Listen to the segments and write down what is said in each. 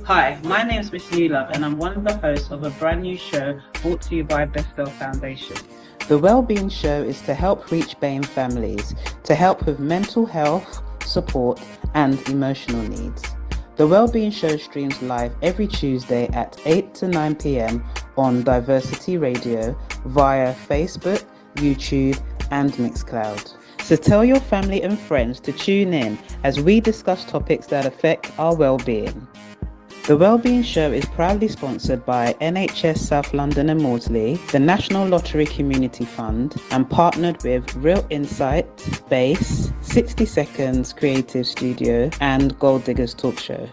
Hi, my name is Miss Newlove and I'm one of the hosts of a brand new show brought to you by Bestel Foundation. The Wellbeing Show is to help reach BAME families, to help with mental health, support and emotional needs. The Wellbeing Show streams live every Tuesday at 8 to 9 p.m. on Diversity Radio via Facebook, YouTube and Mixcloud. So tell your family and friends to tune in as we discuss topics that affect our well-being. The Wellbeing Show is proudly sponsored by NHS South London and Maudsley, the National Lottery Community Fund, and partnered with Real Insight, Base, 60 Seconds Creative Studio, and Gold Diggers Talk Show.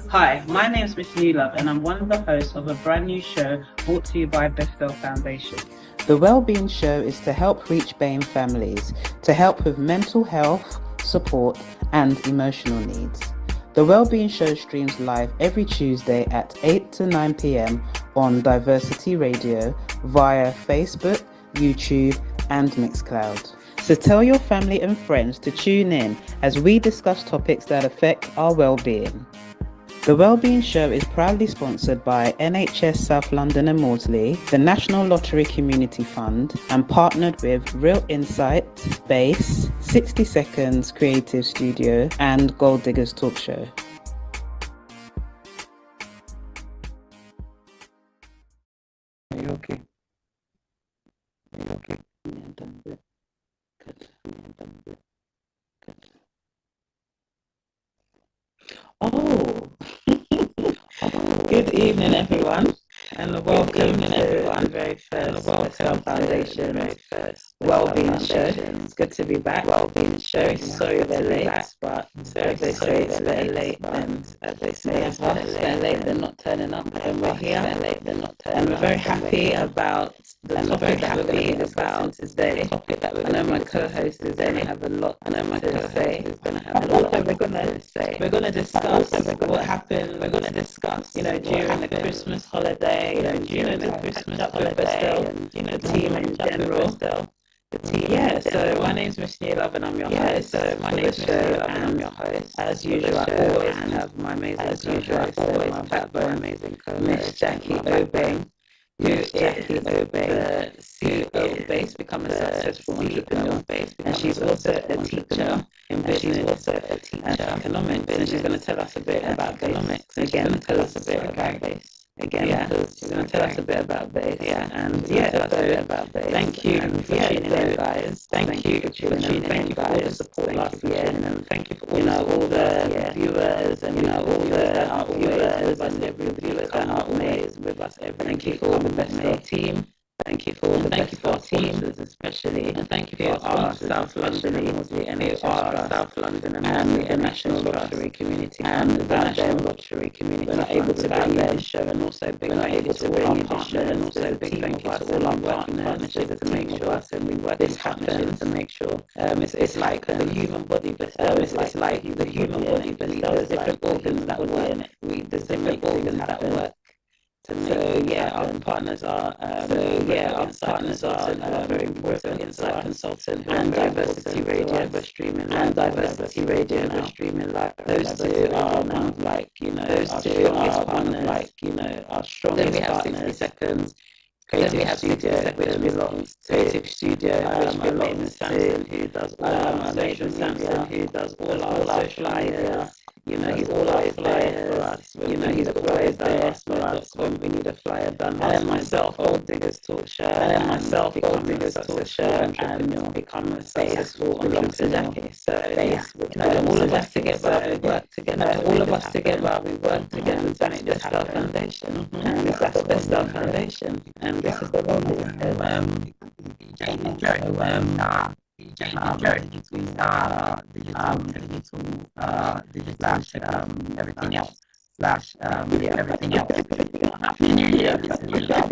Hi, my name is Miss New Love, and I'm one of the hosts of a brand new show brought to you by Bethel Foundation. The Wellbeing Show is to help reach BAME families, to help with mental health, support, and emotional needs. The Wellbeing Show streams live every Tuesday at 8 to 9 p.m. on Diversity Radio via Facebook, YouTube, and Mixcloud. So tell your family and friends to tune in as we discuss topics that affect our well-being. The Wellbeing Show is proudly sponsored by NHS South London and Maudsley, the National Lottery Community Fund, and partnered with Real Insight, Base, 60 Seconds Creative Studio, and Gold Diggers Talk Show. Are you okay? Are you okay? Good. Oh, good evening, everyone, and welcome to the very first Bethel Foundation Wellbeing Show. It's good to be back. Wellbeing Show. Sorry they're late, but as they say, they're late, and as they say, they're late, they're not turning up, and we're here, and we're very happy about the topic that we're going to be discussing today. I know my co-host is going to have a lot to say. We're going to discuss what happened. We're going to discuss, during the Christmas holiday, during the Christmas holiday, and the team in general. So my name's Miss New Love, and I'm your host. So my name's Miss New Love, and I'm your host. As usual, I always have my amazing co-host, Miss Jacqui Obeng, who is the CEO of Base, becoming a successful entrepreneur, and she's also a teacher in business and economics, and she's going to tell us a bit about economics. Again, tell us a bit about Base. She's going to tell us a bit about Base. Thank you for tuning in, guys. Thank you for tuning in. Thank you for all the support last year, and thank you for all the viewers and all the viewers and every viewers that are always with us. Thank you for all the Bethel team. Thank you for all the Bethel team, especially, and thank you for our South London and the National Lottery Community and the National Lottery Community. We're not able to bring you this show, and also big thank you to all our partners, and also big thank you to all our working partnerships to make sure and we work this happens to make sure. It's like the human body. It's like the human body. There's different organs that work. There's different organs that work. Our partners are very important. Insight Consultant and Diversity Radio. We're streaming live. Those two are one of our strongest partners. Then we have 60 Seconds Creative Studio, which belongs to Creative Studio, which belongs to who does all our social media. He's always there for us. He's always there for us when we need a flyer done. And then myself, Gold Diggers Talk Show, and become a successful belongs to Jacqui. So all of us together, we work together. We work together to make this Bethel Foundation. And that's the Bethel Foundation. And this is the Wellbeing everything else. Everything else. Happy New Year, Miss New Love.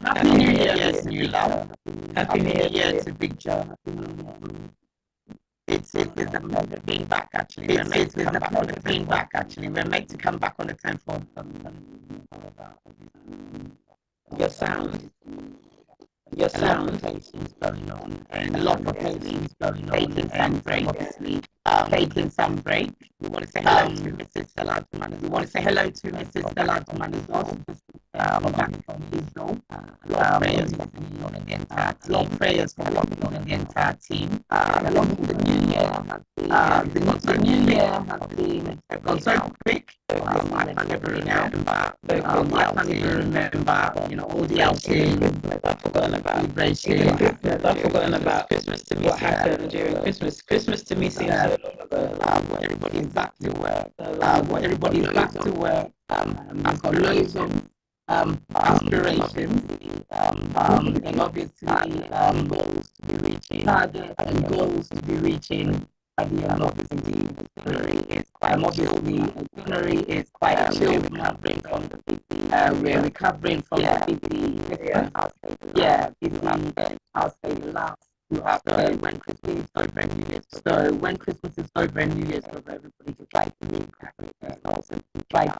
Happy New Year, Miss New Love. Happy New Year to Big Joe. It's a pleasure being back, actually. We're made to come back on the 10th of your sound. Your sound is going on, and a lot of rotations going on, taking some break. We want to say hello to Mrs. Saladman. We want to say hello to Mrs. Saladman as well. Back from Israel. A lot of prayers for Leon and the entire team. A lot of prayers for Leon and the entire team. The new year has been gone so quick. I can't even remember. All the outing. I've forgotten about Christmas to me. What happened during Christmas? Christmas to me seems so long ago. Everybody's back to work. I've got loads of aspirations, and obviously goals to be reaching, targets and goals to be reaching. idea of love is indeed obviously January is quite a chill recovering from the busy. We're recovering from the busy Christmas. Busy house daily last. So when Christmas is over and New Year's over, everybody just try to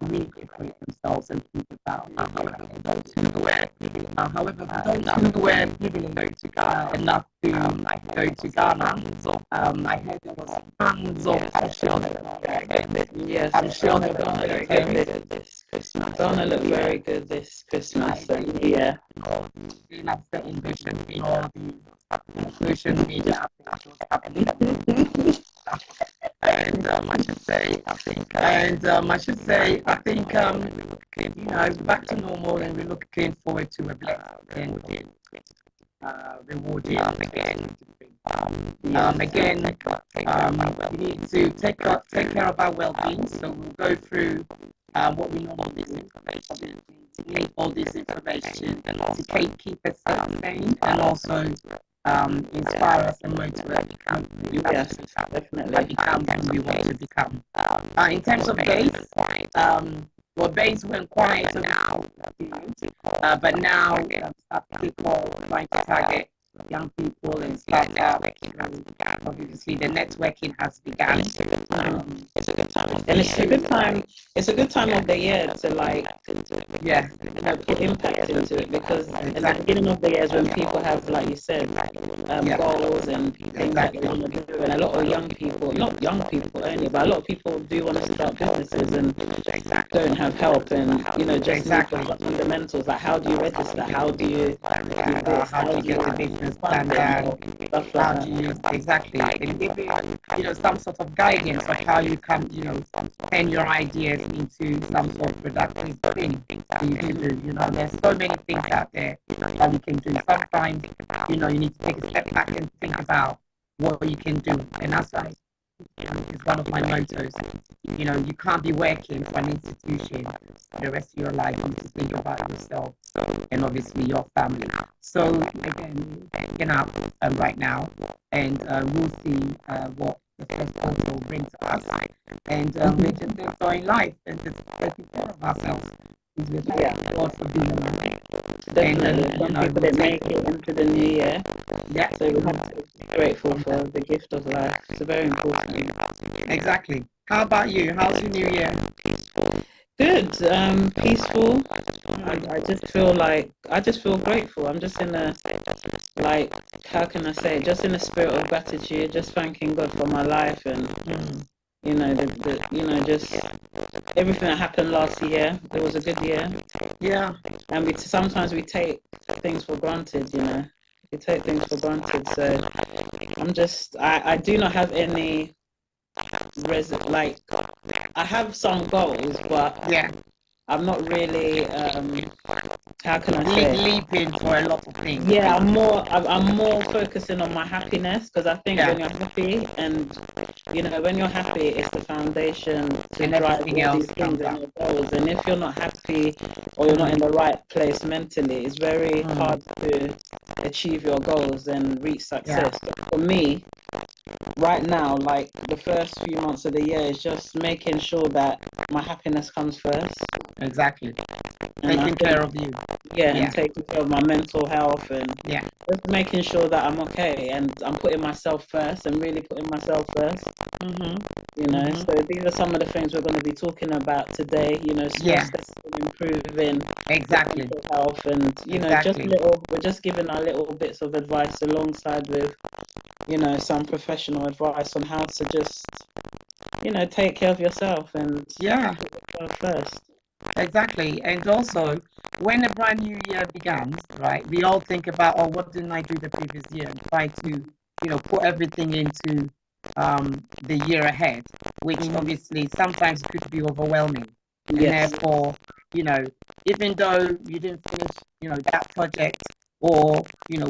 redecorate themselves and think about. However, for those who were living enough to go to Ghana, I heard there was tons of. Yes, I'm sure they're Ghana going looked very good this Christmas. Ghana looked very good this Christmas. Yeah. All the like setting vision, all the social media happening. And I should say, I think, it's back to normal, and we're looking forward to a blessed and rewarding again. We need to take care of our well-being. So we'll go through what we know all this information, to take all this information, to keep us sane, and also inspire us and motivate us definitely become who we want to become. In terms of base, base went quiet now, but now people trying to target young people and stuff. Obviously, the networking has begun. It's a good time, and it's a good time. It's a good time of the year to put impact into it, because at the beginning of the year is when people have, like you said, goals and things that they want to do, and a lot of young people, not young people only, but a lot of people do want to start businesses and don't have help, and just need the fundamentals, like how do you register, how do you do this, how do you get the business plan down, how do you and give you some sort of guidance of how you can turn your ideas into some sort of productive thing. There's so many things out there that you can do. Sometimes you need to take a step back and think about what you can do, and that's like it's one of my mottos. You can't be working for an institution for the rest of your life. You need to think about yourself and obviously your family. So again, we're picking up right now, and we'll see what the first quarter will bring to us. And we're just enjoying life and just taking care of ourselves. We're thanking God for being alive. Definitely. Some people that make it into the new year. Yeah. So we have to be grateful for the gift of life. It's very important. Exactly. How about you? How's your new year? Good. Peaceful. I just feel grateful. I'm just in a, how can I say it? Just in a spirit of gratitude, just thanking God for my life, and just everything that happened last year. It was a good year. Yeah. And sometimes we take things for granted. We take things for granted. So I do not have any I have some goals, but I'm not really how can I say leaping for a lot of things. Yeah, I'm more focusing on my happiness, because I think when you're happy, and when you're happy, it's the foundation to drive all these things and your goals. And if you're not happy, or you're not in the right place mentally, it's very hard to achieve your goals and reach success. So for me, right now, like the first few months of the year, is just making sure that my happiness comes first. Exactly. Taking care of you. And taking care of my mental health, and just making sure that I'm okay, and I'm putting myself first, and really putting myself first. So these are some of the things we're going to be talking about today. Stress testing, improving mental health, and we're just giving our little bits of advice alongside with some professional advice on how to just take care of yourself and put yourself first. Exactly. And also, when a brand new year begins, right, we all think about, what didn't I do the previous year, and try to put everything into the year ahead, which obviously sometimes could be overwhelming. And therefore, even though you didn't finish that project, or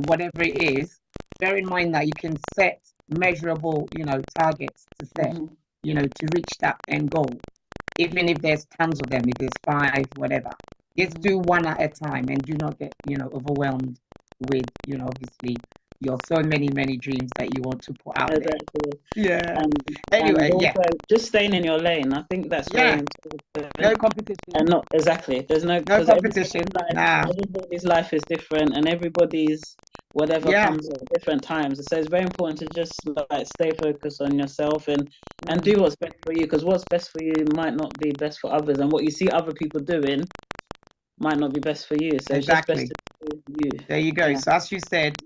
whatever it is, bear in mind that you can set measurable targets to set to reach that end goal. Even if there's tons of them, if there's 5, whatever, just do one at a time, and do not get overwhelmed with obviously your so many dreams that you want to put out there. Exactly. Yeah. And Anyway, also yeah. just staying in your lane. I think that's very Yeah. important. No competition. And not exactly. There's no competition. everybody's life is different, and everybody's whatever Yeah. comes at different times. So it's very important to just like stay focused on yourself and do what's best for you, because what's best for you might not be best for others, and what you see other people doing might not be best for you. So Exactly. it's just best to do you. There you go. So as you said,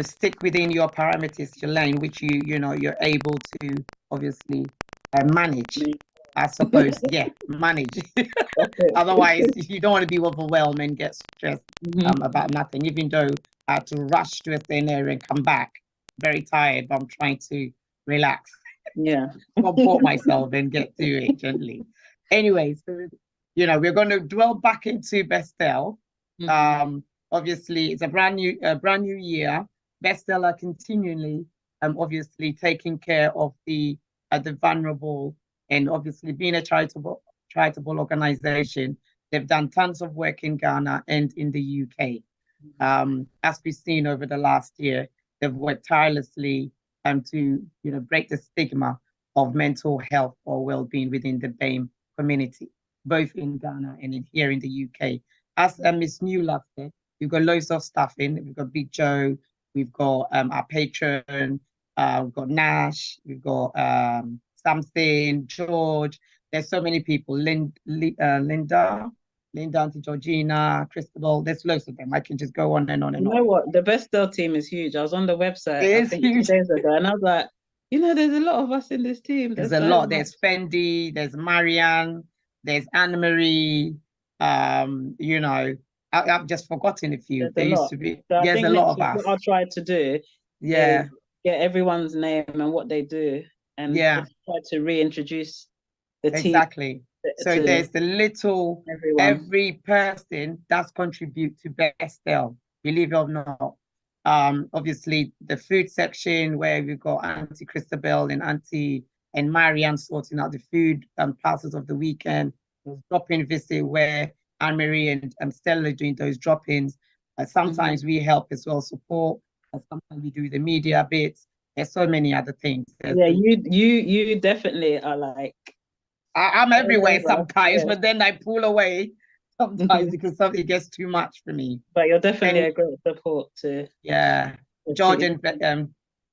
stick within your parameters, your lane, which you're able to obviously manage. I suppose, yeah, manage. Otherwise, you don't want to be overwhelmed and get stressed about nothing. Even though I had to rush to a certain area and come back very tired, but I'm trying to relax. Yeah. Comport myself and get through it gently. Anyway, so we're going to dwell back into Bestel. Obviously, it's a brand new year. Bestel are continually, obviously taking care of the vulnerable, and obviously being a charitable organization. They've done tons of work in Ghana and in the UK. As we've seen over the last year, they've worked tirelessly to break the stigma of mental health or well-being within the BAME community, both in Ghana and here in the UK. As Miss Newlove said, we've got loads of stuff in. We've got Big Joe, we've got our patron, we've got Nash, we've got Something, George. There's so many people. Linda, Auntie Georgina, Crystal. There's loads of them. I can just go on and on and on. You know what? The Bestel team is huge. I was on the website, It I is think huge. 2 days ago, and I was like, there's a lot of us in this team. There's a lot. There's Fendi, there's Marianne, there's Anne Marie. I've just forgotten a few. There used to be. So there's a lot of us. What I'll try to do is get everyone's name and what they do, and just try to reintroduce the team. Exactly. So there's the little every person that's contribute to Bestel, believe it or not. Obviously the food section where we've got Auntie Christabel and Auntie and Marianne sorting out the food parcels of the weekend. There's drop-in visit where Anne-Marie and Stella are doing those drop-ins. Sometimes we help as well, support. Sometimes we do the media bits. There's so many other things. You definitely are like, I'm everywhere sometimes, but then I pull away sometimes because something gets too much for me. But you're definitely a great support to. Yeah, George and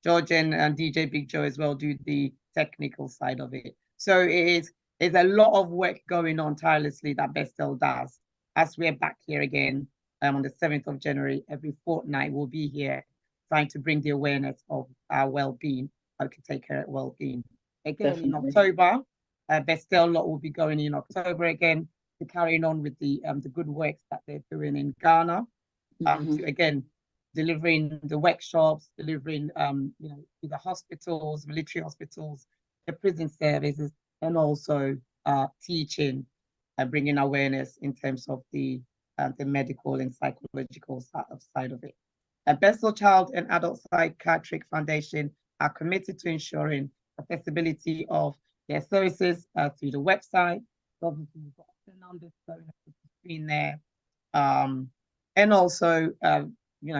DJ Big Joe as well do the technical side of it. So it's a lot of work going on tirelessly that Bestel does. As we're back here again on the 7th of January, every fortnight we'll be here trying to bring the awareness of our well-being, how we can take care of well-being. Again, in October, Bestel lot will be going in October again to carrying on with the good works that they're doing in Ghana. To, again, delivering the workshops, delivering to the hospitals, military hospitals, the prison services, and also teaching and bringing awareness in terms of the medical and psychological side of it. Bestel Child and Adult Psychiatric Foundation are committed to ensuring accessibility of their services through the website. Obviously, you've got the numbers going up the screen there, and also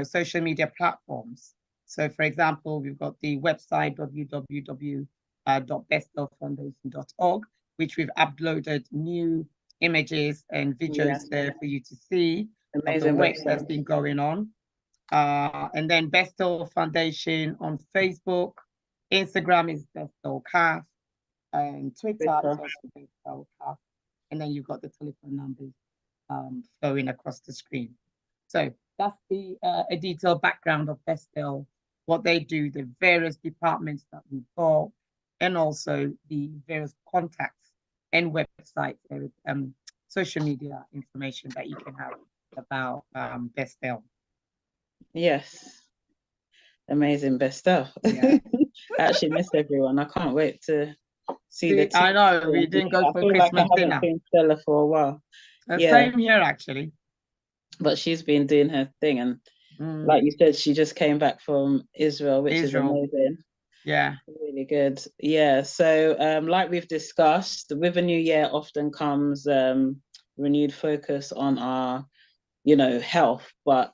social media platforms. So, for example, we've got the website www.bestelfoundation.org, which we've uploaded new images and videos there for you to see. Amazing the work that's been going on. And then Bestel Foundation on Facebook, Instagram is Bestel CAF, and Twitter is also Bestel CAF. And then you've got the telephone numbers flowing across the screen. So that's a detailed background of Bestel, what they do, the various departments that we've got, and also the various contacts and websites, social media information that you can have about Bestel. Yes. Amazing Bestel. Yeah. I actually miss everyone. I can't wait to see the team. I know, we didn't go for Christmas dinner. I haven't seen Stella for a while. Same here, actually. But she's been doing her thing. And like you said, she just came back from Israel, which is amazing. Yeah. Really good. Yeah. So like we've discussed, with a new year often comes renewed focus on our, health. But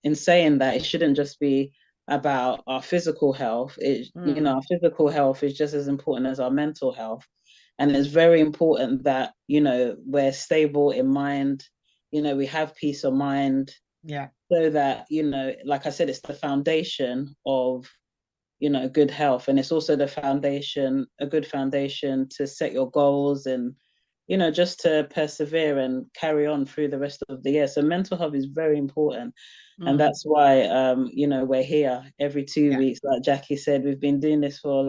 in saying that, it shouldn't just be about our physical health. Our physical health is just as important as our mental health. And it's very important that, we're stable in mind, we have peace of mind. Yeah. So that, like I said, it's the foundation of, good health. And it's also a good foundation to set your goals and, just to persevere and carry on through the rest of the year. So mental health is very important. And that's why, we're here every 2 weeks. Like Jacqui said, we've been doing this for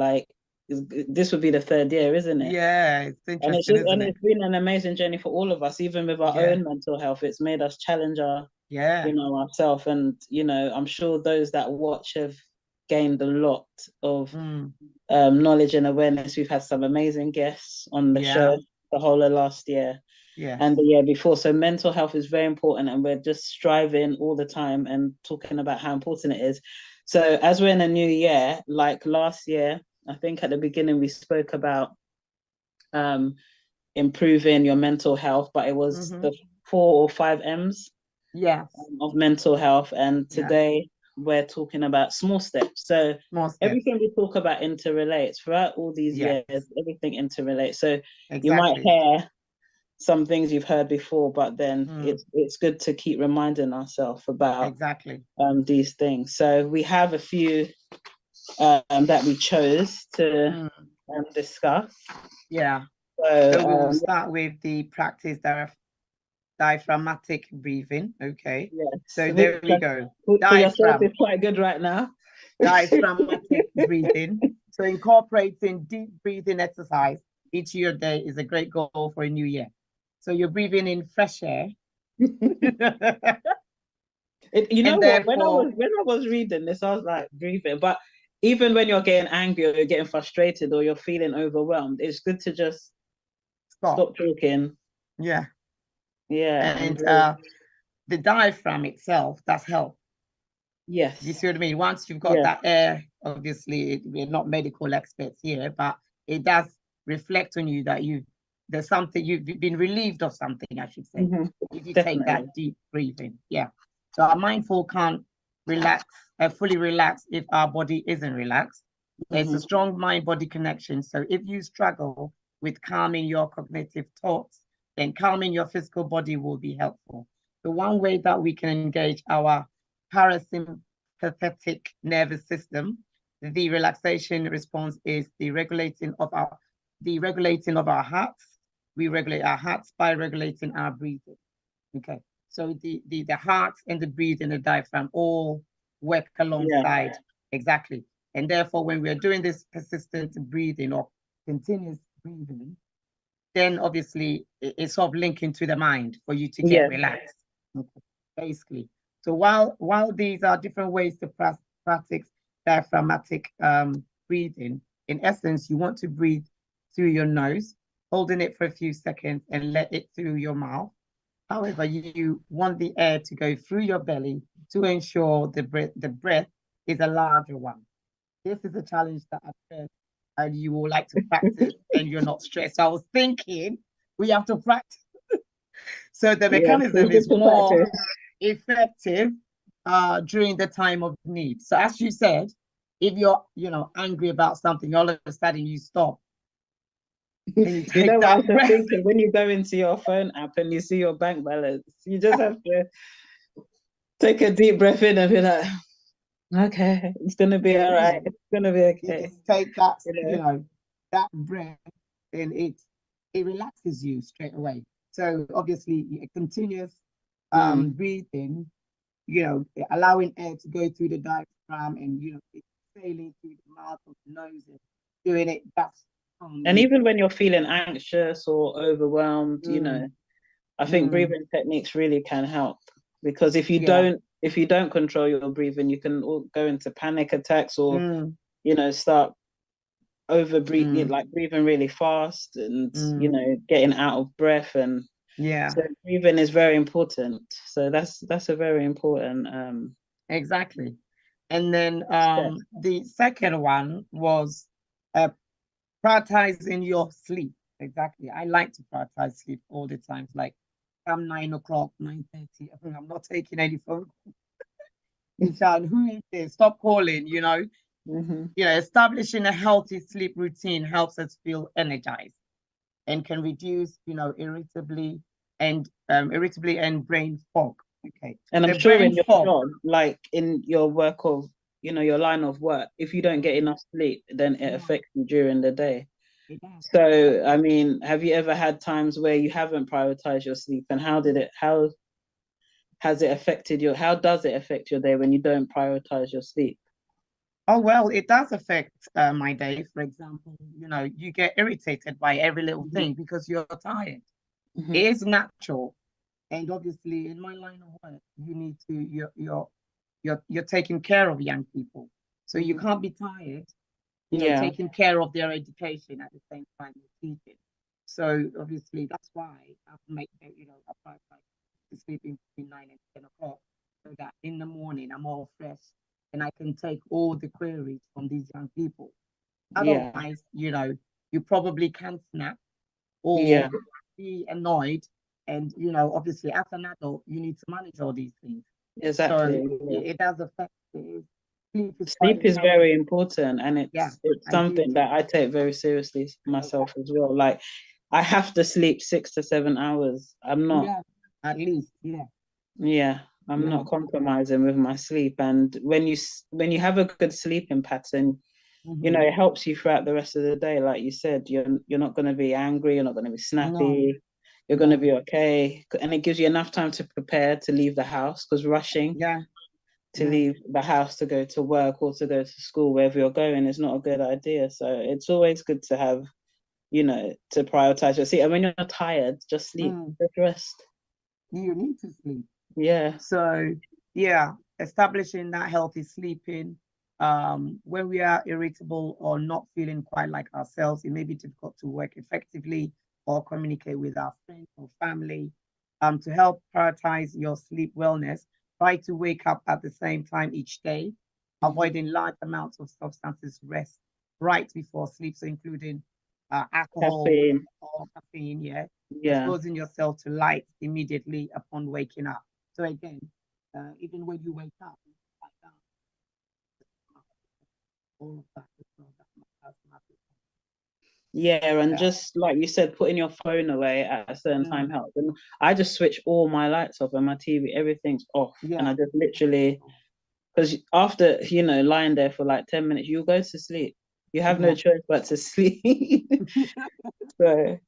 this would be the 3rd year, isn't it? Yeah, it's interesting, isn't it? It's been an amazing journey for all of us, even with our own mental health. It's made us challenge ourselves. And, I'm sure those that watch have gained a lot of knowledge and awareness. We've had some amazing guests on the show the whole of last year and the year before. So mental health is very important, and we're just striving all the time and talking about how important it is. So as we're in a new year, like last year, I think at the beginning we spoke about improving your mental health, but it was the 4 or 5 M's of mental health. And today we're talking about small steps. So everything we talk about interrelates throughout all these years. Everything interrelates. So you might hear some things you've heard before, but then it's good to keep reminding ourselves about these things. So we have a few that we chose to discuss. So we'll start with the practice diaphragmatic breathing. Okay. So there we go. For yourself is quite good right now. Diaphragmatic breathing. So incorporating deep breathing exercise each year day is a great goal for a new year. So you're breathing in fresh air. When I was reading this, I was like breathing. But even when you're getting angry or you're getting frustrated or you're feeling overwhelmed, it's good to just stop talking. Yeah. And the diaphragm itself, that's health. Yes. You see what I mean? Once you've got that air, obviously we're not medical experts here, but it does reflect on you that there's something, you've been relieved of something, I should say, if you take that deep breathing. So our mindful can't fully relax if our body isn't relaxed. It's a strong mind-body connection. So if you struggle with calming your cognitive thoughts, then calming your physical body will be helpful. The one way that we can engage our parasympathetic nervous system, the relaxation response, is the regulating of our hearts. We regulate our hearts by regulating our breathing. Okay. So the heart and the breathing and the diaphragm all work alongside. Exactly. And therefore, when we're doing this persistent breathing or continuous breathing, then obviously it's sort of linking to the mind for you to get relaxed. Okay. Basically. So while these are different ways to practice diaphragmatic breathing, in essence, you want to breathe through your nose, holding it for a few seconds and let it through your mouth. However, you want the air to go through your belly to ensure the breath is a larger one. This is a challenge that I've heard and you will like to practice and you're not stressed. So I was thinking we have to practice. So the mechanism is more effective during the time of need. So as you said, if you're angry about something, all of a sudden you stop. You know what I was thinking? When you go into your phone app and you see your bank balance, you just have to take a deep breath in and be like, okay, it's gonna be all right. It's gonna be okay. You just take that, that breath, and it relaxes you straight away. So obviously, a continuous breathing, allowing air to go through the diaphragm and exhaling through the mouth or the nose and doing it. That's and even when you're feeling anxious or overwhelmed, I think breathing techniques really can help, because if you don't control your breathing, you can go into panic attacks or start over breathing, like breathing really fast and getting out of breath. And so breathing is very important. So that's a very important exactly. And then the second one was prioritizing your sleep. Exactly. I like to prioritize sleep all the time. Like I'm 9 o'clock, 9:30. I'm not taking any phone calls. Michelle, who is this? Stop calling, Mm-hmm. Establishing a healthy sleep routine helps us feel energized and can reduce, irritably and brain fog. Okay. And I'm The sure brain in your fog. job, like in your work of, your line of work, if you don't get enough sleep, then it affects you during the day. It does. So, I mean, have you ever had times where you haven't prioritized your sleep, and how how does it affect your day when you don't prioritize your sleep? Oh, well, it does affect my day. For example, you get irritated by every little thing because you're tired. Mm-hmm. It is natural. And obviously, in my line of work, you need to you're taking care of young people, so you can't be tired. Taking care of their education at the same time you're teaching. So obviously, that's why I've made I try to sleep in between 9 and 10 o'clock, so that in the morning I'm all fresh and I can take all the queries from these young people. Yeah. Otherwise, you probably can snap or Yeah. be annoyed. And, obviously, as an adult, you need to manage all these things. Exactly. So Yeah. it does affect it. Sleep is Sleep is very, very important, and yeah, it's I do something too. that I take very seriously myself as well. Like, I have to sleep 6 to 7 hours. I'm not, Yeah, at least, yeah. yeah, I'm Yeah. not compromising with my sleep. And when you have a good sleeping pattern, Mm-hmm. it helps you throughout the rest of the day. Like you said, you're not going to be angry, you're not going to be No, snappy, you're going to be okay, and it gives you enough time to prepare to leave the house, because rushing yeah, to leave the house to go to work or to go to school, wherever you're going, is not a good idea. So it's always good to have, to prioritize your sleep. And when you're tired, just sleep, just rest. you need to sleep. Yeah. So, yeah, establishing that healthy sleeping. When we are irritable or not feeling quite like ourselves, it may be difficult to work effectively or communicate with our friends or family. To help prioritize your sleep wellness, try to wake up at the same time each day, avoiding large amounts of substances rest right before sleep, so including alcohol Caffeine. or caffeine, yeah, Yeah. exposing yourself to light immediately upon waking up. So again, even when you wake up, like that, all of that is not that much. Yeah, and Yeah. just like you said, putting your phone away at a certain time helps. And I just switch all my lights off and my TV, everything's off. And Yeah. I just literally, because after, lying there for like 10 minutes, you'll go to sleep. You have no choice but to sleep. So,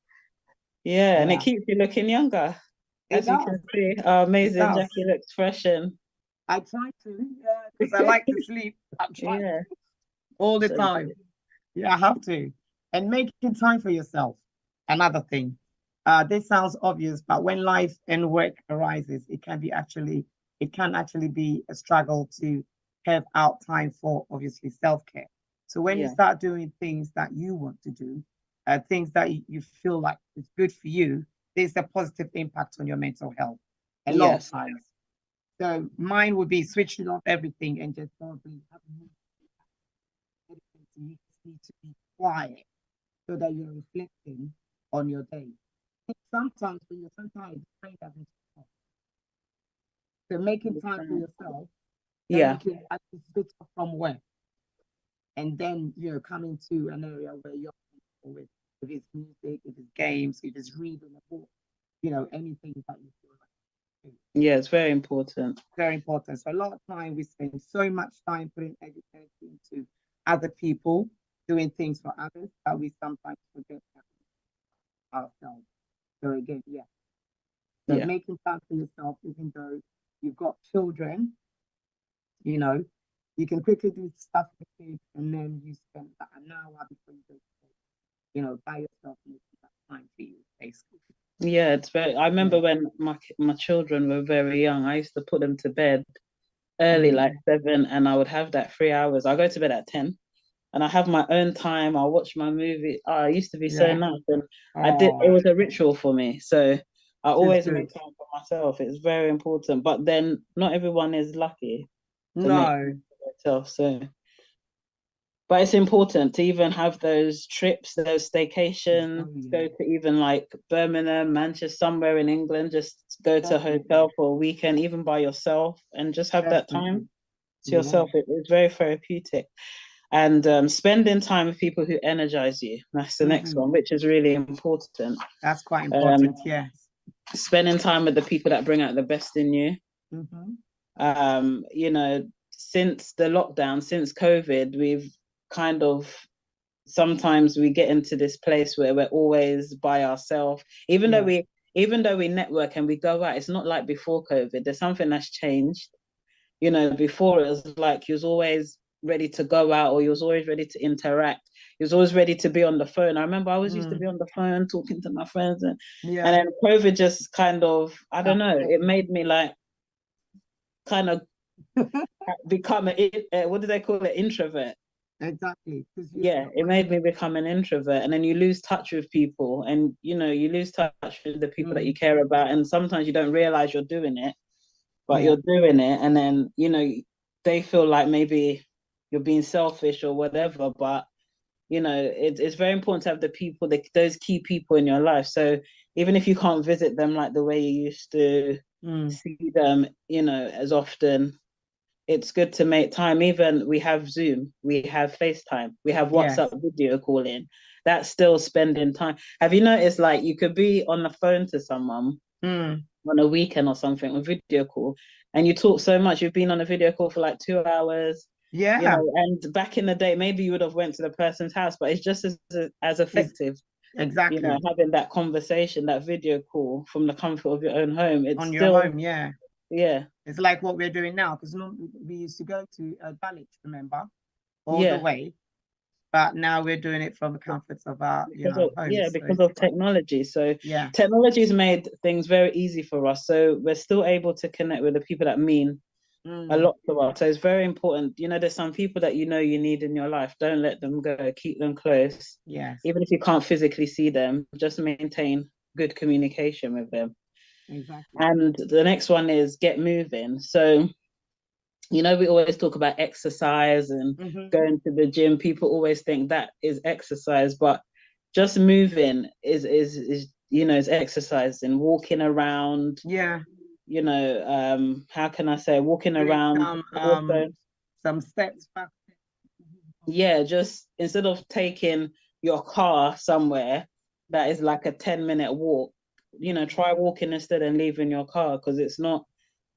yeah, and it Yeah. keeps you looking younger. It As you does. can see, It amazing. does. Jacqui looks fresh and I try to, yeah, because I like to sleep. I'm trying yeah. all the So time. Yeah, I have to. And making time for yourself. Another thing. This sounds obvious, but when life and work arises, it can actually be a struggle to have out time for obviously self-care. So when you yeah, start doing things that you want to do, things that you feel like is good for you, there's a positive impact on your mental health a lot of yes, times. So mine would be switching off everything and just probably having you just need to be quiet so that you're reflecting on your day. Sometimes when you're so tired, the brain doesn't stop. So making time for yourself, then you yeah, can actually switch off from work and then come into an area where you're comfortable with, if it's music, if it's games, if it's reading a book, anything that you feel like. yeah. It's very important. Very important. So a lot of time we spend so much time putting energy into other people, doing things for others that we sometimes forget ourselves. So again, yeah. So Yeah, making time for yourself, even though you've got children, you know, you can quickly do stuff with kids and then you spend about an hour before you go to bed, by yourself making that time for you, basically. yeah. It's very. I remember when my children were very young. I used to put them to bed early, like 7, and I would have that 3 hours. I go to bed at 10, and I have my own time. I'll watch my movie. Oh, it used to be so Yeah. nice, and I did. It Oh, was a ritual for me. So I it's always good. make time for myself. It's very important. But then not everyone is lucky to make No. time for themselves. So, but it's important to even have those trips, those staycations, Oh, yeah. go to even like Birmingham, Manchester, somewhere in England, just go to a Definitely. hotel for a weekend, even by yourself, and just have that Definitely. time. to yourself. It's very therapeutic. And spending time with people who energize you. That's the next one, which is really important. That's quite important, yes. Spending time with the people that bring out the best in you. You know, since the lockdown, since COVID, we've kind of, sometimes we get into this place where we're always by ourselves, even though we network and we go out. It's not like before COVID. There's something that's changed. You know, before it was like you was always ready to go out, or you was always ready to interact. You was always ready to be on the phone. I remember I always used to be on the phone talking to my friends, and then COVID just kind of, I don't know, it made me like kind of become what do they call it, introvert. Exactly. Yeah, it made me become an introvert, and then you lose touch with people, and you know, you lose touch with the people that you care about, and sometimes you don't realize you're doing it, but you're doing it, and then, you know, they feel like maybe you're being selfish or whatever, but you know, it's very important to have the people, those key people in your life. So even if you can't visit them like the way you used to see them, you know, as often, it's good to make time. Even we have Zoom, we have FaceTime, we have WhatsApp video calling. That's still spending time. Have you noticed, like, you could be on the phone to someone on a weekend or something on video call, and you talk so much, you've been on a video call for like 2 hours. You know, and back in the day, maybe you would have went to the person's house, but it's just as effective. Exactly. You know, having that conversation, that video call from the comfort of your own home. It's on still, your home, yeah. It's like what we're doing now, because we used to go to a village, remember, all the way, but now we're doing it from the comforts of our, homes. Yeah, because of technology. So technology's made things very easy for us. So we're still able to connect with the people that mean a lot to us. So it's very important. You know, there's some people that you know you need in your life. Don't let them go. Keep them close. Yes. Even if you can't physically see them, just maintain good communication with them. Exactly. And the next one is get moving. So, you know, we always talk about exercise and going to the gym. People always think that is exercise, but just moving is you know, is exercise, and walking around. Yeah. You know, how can I say, walking around. Some steps back. Yeah, just instead of taking your car somewhere that is like a 10-minute walk, you know, try walking instead and leaving your car, because it's not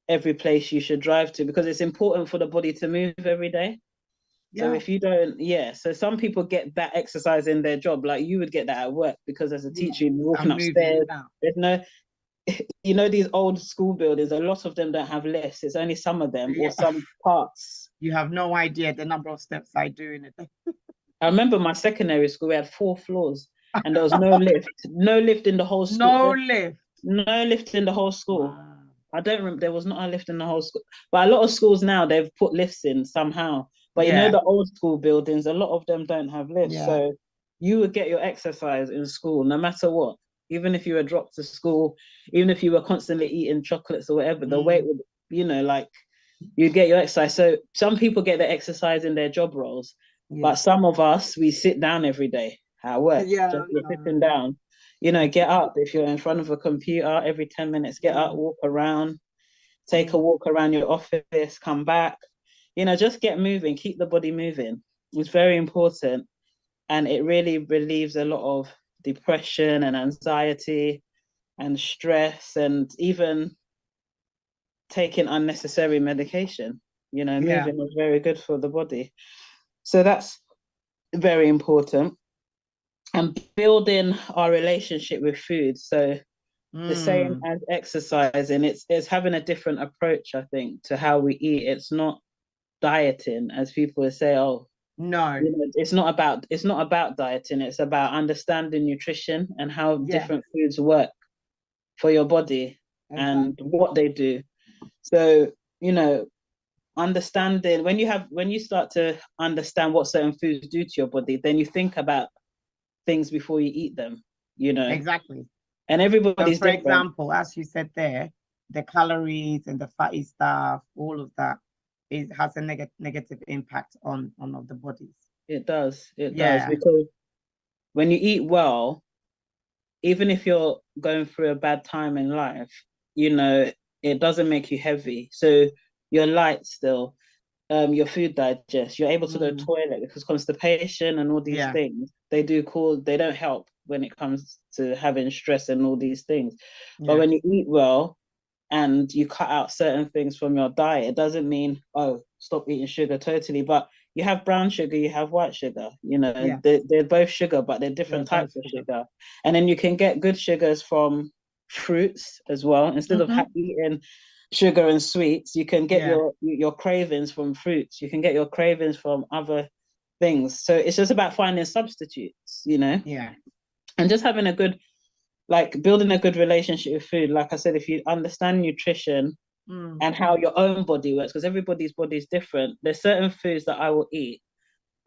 every place you should drive to, because it's important for the body to move every day. So if you don't, so some people get that exercise in their job, like you would get that at work, because as a teacher, you're walking upstairs. There's no, you know, these old school buildings, a lot of them don't have lifts. It's only some of them or some parts. You have no idea the number of steps I do in a day. I remember my secondary school, we had 4 floors and there was no lift. No lift in the whole school. No lift in the whole school. Wow. I don't remember, there was not a lift in the whole school. But a lot of schools now, they've put lifts in somehow. But you know, the old school buildings, a lot of them don't have lifts. So you would get your exercise in school, no matter what. Even if you were dropped to school, even if you were constantly eating chocolates or whatever, the weight would, you know, like, you'd get your exercise. So some people get the exercise in their job roles, but some of us, we sit down every day at work. Just sitting down. You know, get up. If you're in front of a computer, every 10 minutes, get up, walk around, take a walk around your office, come back. You know, just get moving, keep the body moving. It's very important. And it really relieves a lot of depression and anxiety and stress, and even taking unnecessary medication. You know, moving is very good for the body. So that's very important. And building our relationship with food. So the same as exercising, it's having a different approach, I think, to how we eat. It's not dieting, as people say, oh, no, you know, it's not about dieting. It's about understanding nutrition and how different foods work for your body and what they do. So, you know, understanding, when you start to understand what certain foods do to your body, then you think about things before you eat them, you know. Exactly. And everybody's for different. Example, as you said there, the calories and the fatty stuff, all of that has a negative impact on the bodies. It does. It does. Because when you eat well, even if you're going through a bad time in life, you know, it doesn't make you heavy. So you're light still. your food digests. You're able to go toilet because constipation and all these things, they don't help when it comes to having stress and all these things. But when you eat well and you cut out certain things from your diet, it doesn't mean, oh, stop eating sugar totally. But you have brown sugar, you have white sugar, they're both sugar, but they're different types of sugar. And then you can get good sugars from fruits as well. Instead of eating sugar and sweets, you can get your cravings from fruits. You can get your cravings from other things. So it's just about finding substitutes, and just having a good, like, building a good relationship with food. Like I said, if you understand nutrition and how your own body works, because everybody's body is different. There's certain foods that I will eat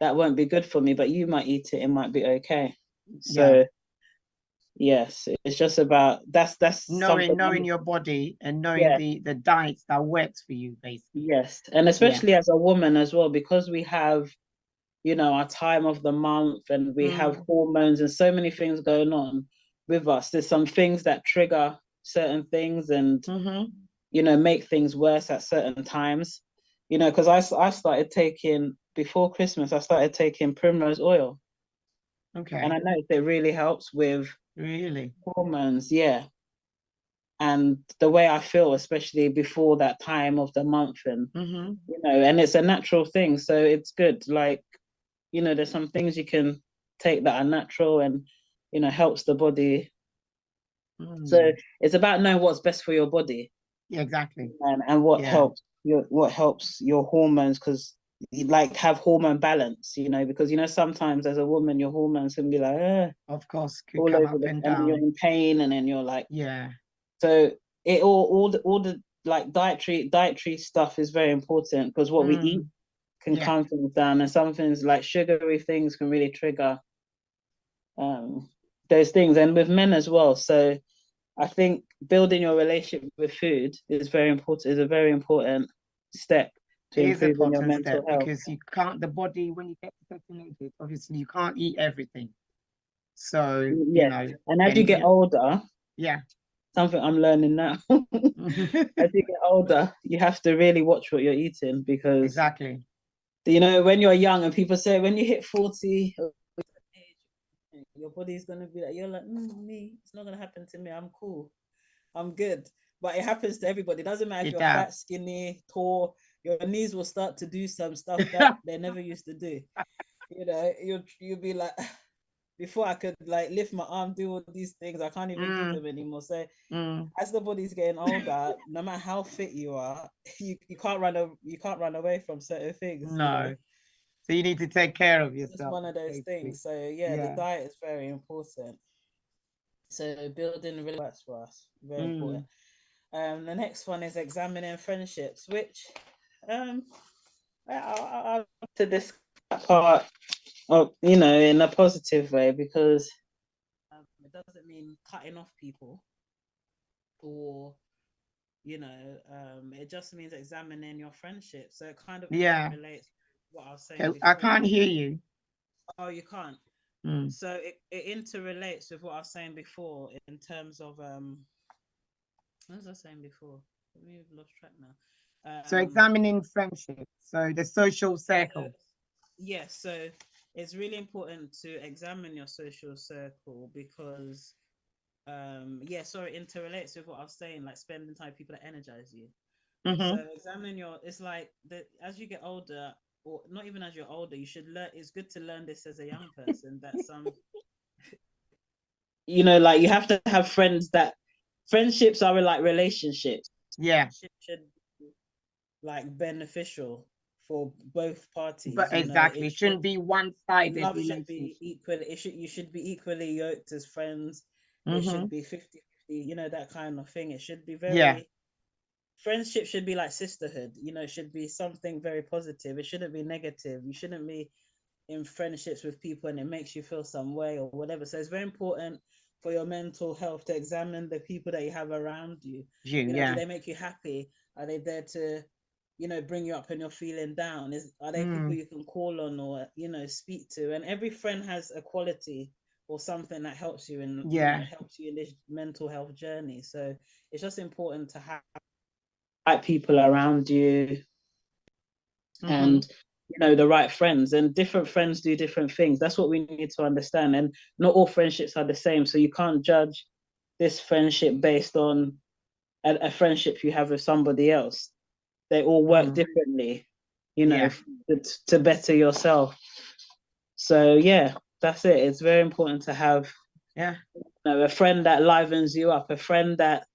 that won't be good for me, but you might eat it might be okay. So yes, it's just about that's knowing your body and knowing the diets that works for you, basically. Yes, and especially as a woman as well, because we have, our time of the month and we have hormones and so many things going on with us. There's some things that trigger certain things and make things worse at certain times. Because I started taking, before Christmas, I started taking primrose oil. Okay. And I noticed it really helps with hormones, and the way I feel, especially before that time of the month, and and it's a natural thing, so it's good. Like, there's some things you can take that are natural and helps the body. So it's about knowing what's best for your body. Yeah, exactly. And what helps your hormones, because you like have hormone balance, because sometimes as a woman your hormones can be like of course, could all come over up and down, and you're in pain, and then you're like so it all the like dietary stuff is very important, because what we eat can calm things down, and some things like sugary things can really trigger those things, and with men as well. So I think building your relationship with food is a very important step to improving your mental health. Because you can't, the body, when you get to certain ages, obviously you can't eat everything. So and as you get older, something I'm learning now, as you get older, you have to really watch what you're eating, because when you're young, and people say when you hit 40, your body's gonna be like, you're like, me, it's not gonna happen to me. I'm cool, I'm good. But it happens to everybody. It doesn't matter if you're fat, skinny, tall. Your knees will start to do some stuff that they never used to do. You'll be like, before I could like lift my arm, do all these things, I can't even do them anymore. So as the body's getting older, no matter how fit you are, you can't run away from certain things. No. So you need to take care of yourself. It's one of those things. So the diet is very important. So building really works for us. Very important. The next one is examining friendships, which I'll to this part of, in a positive way, because it doesn't mean cutting off people, or it just means examining your friendship. So it kind of relates what I was saying before. I can't hear you. Oh, you can't. So it interrelates with what I was saying before, in terms of what was I saying before? We've lost track now. So examining friendship, so the social circle. Yes, so it's really important to examine your social circle, because it interrelates with what I was saying, like spending time with people that energize you. So examining it's like that as you get older, or not even as you're older, you should learn. It's good to learn this as a young person, that like you have to have friendships are like relationships. Should be like beneficial for both parties. But exactly, it shouldn't be one-sided. Love should be equal. You should be equally yoked as friends. It should be 50-50, that kind of thing. It should be very friendship should be like sisterhood, it should be something very positive. It shouldn't be negative. You shouldn't be in friendships with people and it makes you feel some way or whatever. So it's very important for your mental health to examine the people that you have around you. Do they make you happy? Are they there to bring you up when you're feeling down? Are they people you can call on, or speak to? And every friend has a quality or something that helps you in helps you in this mental health journey. So it's just important to have people around you and the right friends, and different friends do different things. That's what we need to understand, and not all friendships are the same, so you can't judge this friendship based on a friendship you have with somebody else. They all work differently, to better yourself. So yeah, that's it. It's very important to have a friend that livens you up, a friend that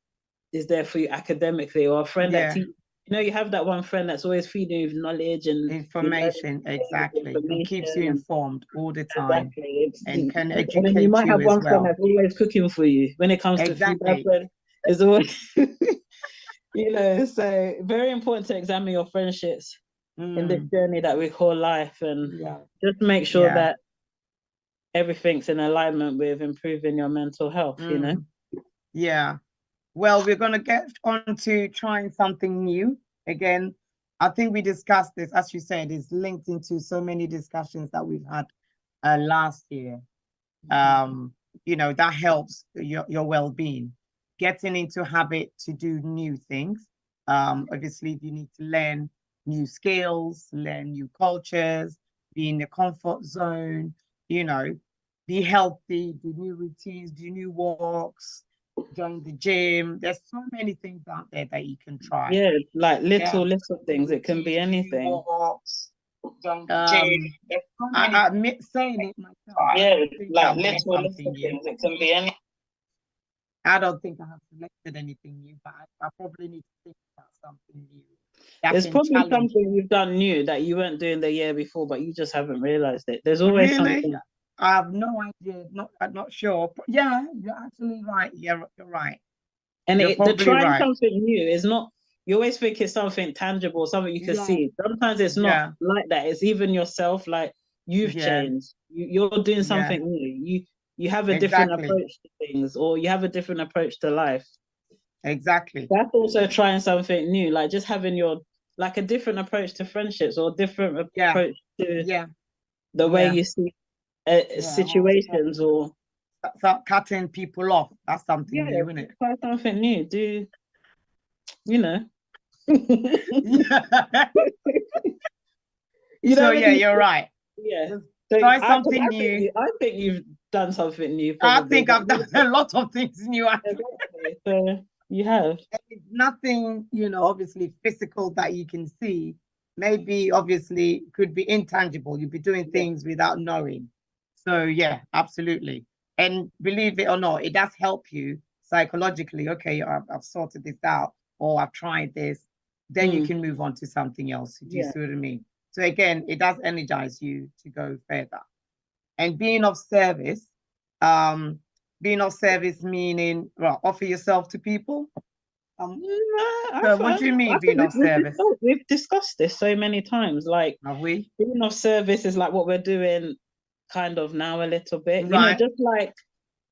is there for you academically, or a friend that you have that one friend that's always feeding you with knowledge and information, exactly, and keeps you informed all the time. Exactly. And can And then you educate might you have as one friend well. that's always cooking for you when it comes to food. That friend is always, so very important to examine your friendships in this journey that we call life, and just make sure that everything's in alignment with improving your mental health, Yeah. Well, we're going to get on to trying something new. Again, I think we discussed this, as you said, is linked into so many discussions that we've had last year. That helps your well-being. Getting into habit to do new things. Obviously, you need to learn new skills, learn new cultures, be in the comfort zone, be healthy, do new routines, do new walks, join the gym. There's so many things out there that you can try. Yeah, like little things. It can be anything. Walks, join the gym. I admit saying it myself. Yeah, like little things. It can be anything. I don't think I have selected anything new, but I probably need to think about something new. There's probably something you've done new that you weren't doing the year before, but you just haven't realized it. There's always something. I have no idea. I'm not sure. Yeah, you're actually right. Yeah, you're right. And the trying something new is not. You always think it's something tangible, something you can see. Sometimes it's not like that. It's even yourself. Like you've changed. You're doing something new. You have a different approach to things, or you have a different approach to life. Exactly. That's also trying something new, like just having a different approach to friendships, or different approach to the way you see situations, or start cutting people off. That's something new, isn't it? Try something new. Do you're right. Yeah. So try something new. I think you've done something new. Probably. I think I've done a lot of things new. So you have. It's nothing, obviously physical that you can see. Maybe obviously could be intangible. You'd be doing things without knowing. So yeah, absolutely. And believe it or not, it does help you psychologically. Okay, I've sorted this out, or I've tried this. Then you can move on to something else. Do you see what I mean? So again, it does energize you to go further. And being of service meaning, offer yourself to people. So what do you mean being of service? We've discussed this so many times. Like, have we? Being of service is like what we're doing kind of now a little bit. Right. Just like,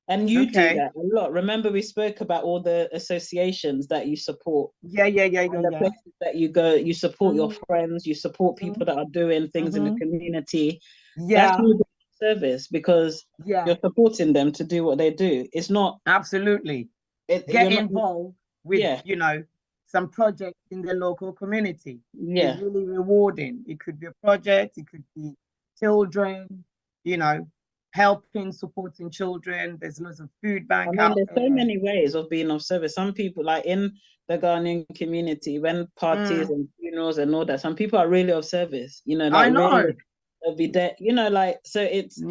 and you do that a lot. Remember, we spoke about all the associations that you support. Yeah. And the places that you go, you support your friends, you support people that are doing things in the community. Yeah. That's service, because you're supporting them to do what they do. It's not absolutely get involved with some projects in the local community. It's really rewarding. It could be a project, it could be children, helping, supporting children. There's lots of food bank out there's there. so many ways of being of service. Some people, like in the Ghanaian community, when parties and funerals and all that, some people are really of service. I know. Really, they'll be there. So it's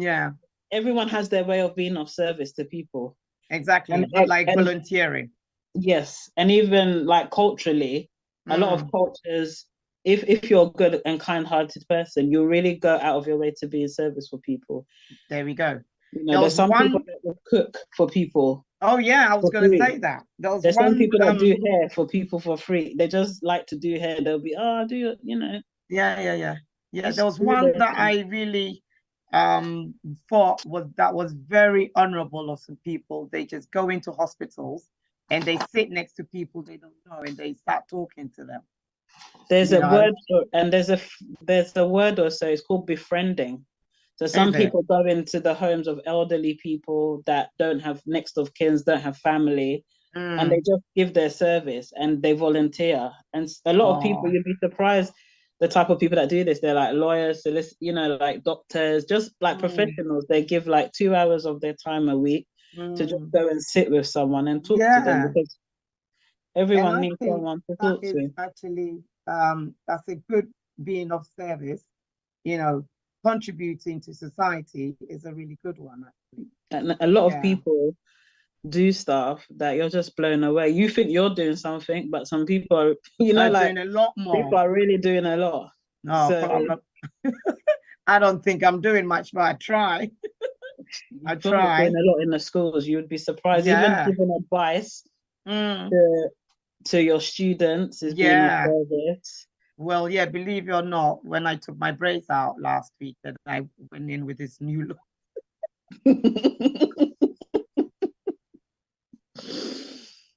everyone has their way of being of service to people. Exactly, and volunteering. Yes, and even like culturally, a lot of cultures, if you're a good and kind-hearted person, you'll really go out of your way to be in service for people. There we go. There's some people that will cook for people. Oh yeah, I was going to say that. There's some people that do hair for people for free. They just like to do hair. They'll be, do you. Yeah. There was one that I really thought was very honorable of some people. They just go into hospitals and they sit next to people they don't know and they start talking to them. There's a word there's a word or so. It's called befriending. So some people go into the homes of elderly people that don't have next of kins, don't have family, and they just give their service and they volunteer. And a lot of people, you'd be surprised, the type of people that do this. They're like lawyers, like doctors, just like professionals. They give like 2 hours of their time a week to just go and sit with someone and talk to them, because everyone needs someone to talk to. That is actually that's a good being of service, contributing to society is a really good one, actually. And a lot of people do stuff that you're just blown away. You think you're doing something, but some people are, doing a lot more. People are really doing a lot. No, so, I don't think I'm doing much, but I try. I try. Doing a lot in the schools. You would be surprised. Even giving advice to your students is being of service. Well, yeah, believe it or not, when I took my braids out last week, that I went in with this new look.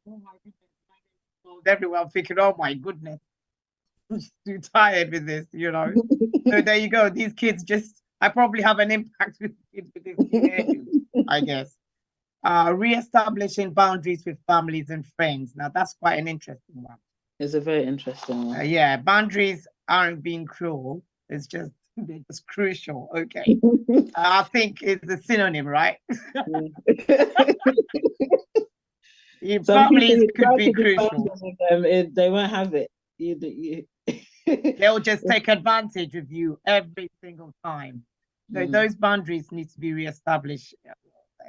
Oh my goodness. Everyone thinking, oh my goodness, I'm just too tired with this, So there you go. These kids I probably have an impact with kids with this age, I guess. Re-establishing boundaries with families and friends. Now, that's quite an interesting one. It's a very interesting one. Boundaries aren't being cruel. They're just crucial. Okay. I think it's a synonym, right? Families could be crucial. They won't have it. They'll just take advantage of you every single time. So those boundaries need to be reestablished.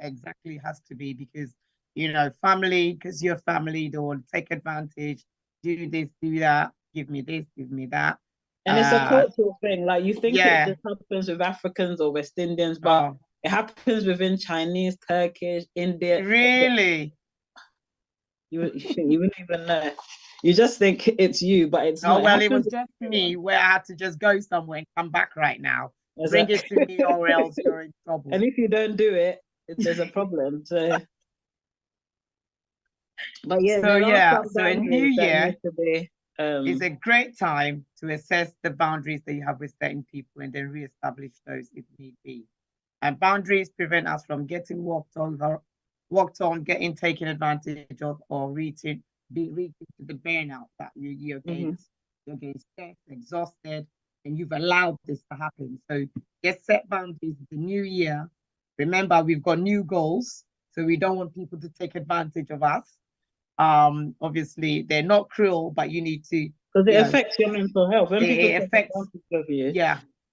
Exactly, has to be, because family, because you're family, they will take advantage, do this, do that, give me this, give me that. And it's a cultural thing. Like, you think it just happens with Africans or West Indians, but it happens within Chinese, Turkish, Indian. Really? You wouldn't even know. You just think it's you, but it's not. Well, it was just me, where I had to just go somewhere and come back right now. Bring it to me, or else you're in trouble. And if you don't do it, there's a problem. So, but so a new year is a great time to assess the boundaries that you have with certain people and then reestablish those if need be. And boundaries prevent us from getting walked on, getting taken advantage of, or reaching the burnout that you're getting stressed, exhausted, and you've allowed this to happen. So get set boundaries. The new year, remember, we've got new goals, so we don't want people to take advantage of us. Obviously, they're not cruel, but you need to, because it affects your mental health. When it affects of you,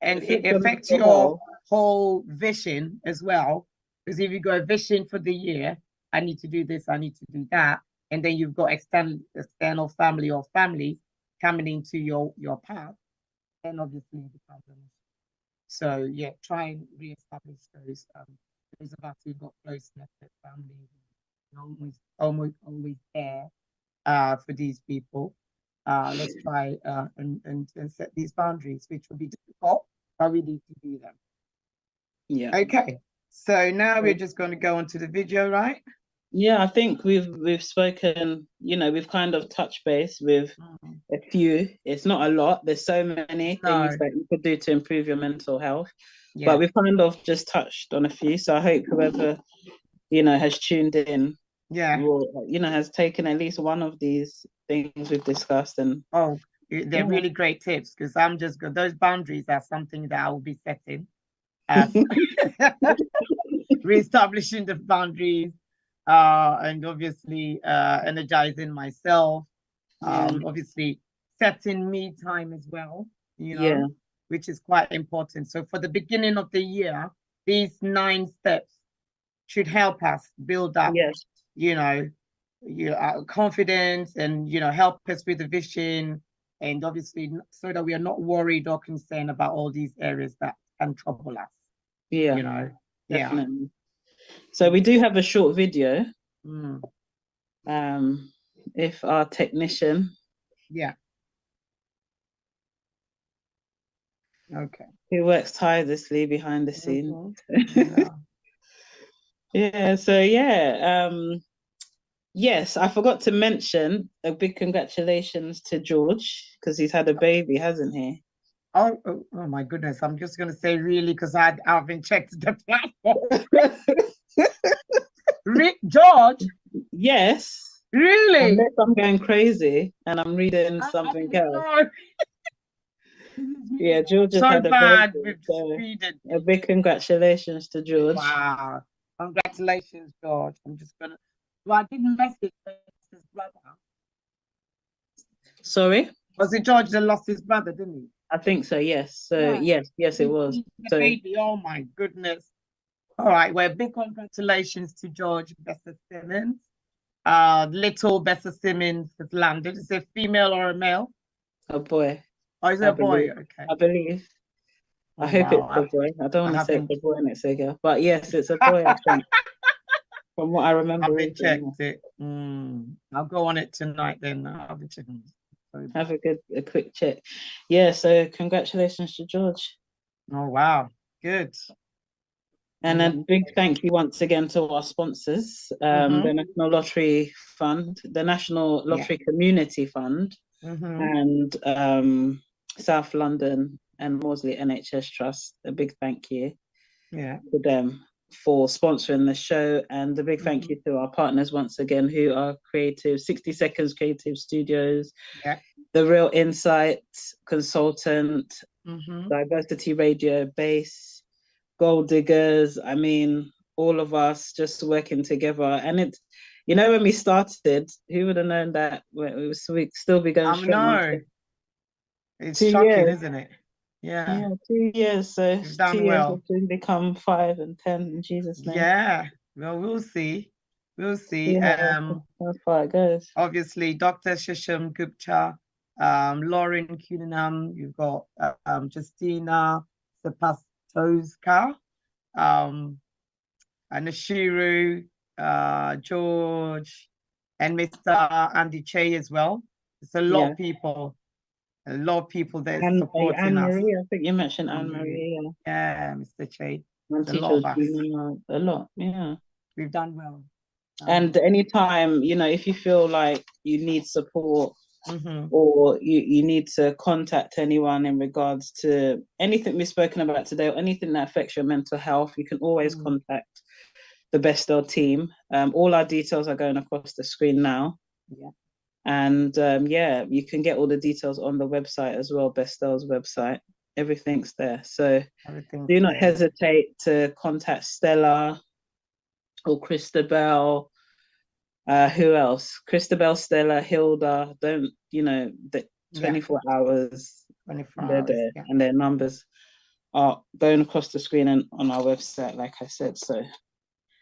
and it affects your whole vision as well. Because if you got a vision for the year, I need to do this, I need to do that, and then you've got external family or families coming into your path, then obviously the problem. So try and reestablish those of us who've got close knit families, always there for these people. Let's try and set these boundaries, which will be difficult, but we need to do them. Yeah. Okay. So now we're just going to go on to the video, right? Yeah, I think we've spoken, we've kind of touched base with a few. It's not a lot. There's so many things that you could do to improve your mental health. But we've kind of just touched on a few. So I hope whoever, has tuned in, will, has taken at least one of these things we've discussed. And they're really great tips, because those boundaries are something that I will be setting. Reestablishing the boundaries, and obviously energizing myself, obviously setting me time as well, which is quite important. So for the beginning of the year, these 9 steps should help us build up confidence, and help us with the vision, and obviously so that we are not worried or concerned about all these areas that can trouble us. Definitely. So we do have a short video. If our technician who works tirelessly behind the scenes. Yes, I forgot to mention a big congratulations to George, because he's had a baby, hasn't he? Oh my goodness. I'm just going to say really, because I haven't checked the platform. George? Yes. Really? Unless I'm going crazy and I'm reading something else. Yeah, George has so had a bad birthday, with so speed. a big congratulations to George. Wow. Congratulations, George. I'm just gonna. Well, I didn't message his brother. Sorry? Was it George that lost his brother, didn't he? I think so, yes. So Yeah. yes, it was. The So baby. Oh my goodness. All right. Well, big congratulations to George Besser Simmons. Little Besser Simmons has landed. Is it a female or a male? a boy, Or is it I a boy? believe. Okay. I believe. I Oh hope it's a wow. boy. I don't I want to say it's haven't a boy and it's a girl. But yes, it's a boy, I think. From what I remember haven't reading. checked it. I'll go on it tonight then. I'll be checking. Have a quick check. Yeah, so congratulations to George. Oh wow. Good. And a big thank you once again to our sponsors, the National Lottery Fund, the National Lottery Community Fund, and South London and Maudsley NHS Trust. A big thank you to them for sponsoring the show, and a big thank you to our partners once again, who are Creative 60 Seconds Creative Studios, The Real Insight Consultant, Diversity Radio Base, Gold Diggers. I mean, all of us just working together. And it's, when we started, who would have known that we'd still be going strong? No, it's 2 shocking, years. isn't it? Yeah, 2 years. So you've done 2 years well. will soon become 5 and 10 in Jesus' name. Yeah, well, we'll see. We'll see. How far it goes. Obviously, Dr. Shisham Gupta, Lauren Cunningham, you've got Justina Sepastowska, Anashiru, George, and Mr. Andy Che as well. It's a lot of people. A lot of people that are supporting us. Anne-Marie, I think you mentioned Anne-Marie. Yeah, Mr. Che. A lot, yeah. We've done well. And anytime, if you feel like you need support or you need to contact anyone in regards to anything we've spoken about today or anything that affects your mental health, you can always contact the Bestel team. All our details are going across the screen now. Yeah. And you can get all the details on the website as well, Bestel's website. Everything's there. So do not hesitate to contact Stella or Christabel. Who else? Christabel, Stella, Hilda. Don't, the 24 hours, 24 they're hours, there, and their numbers are going across the screen and on our website, like I said. So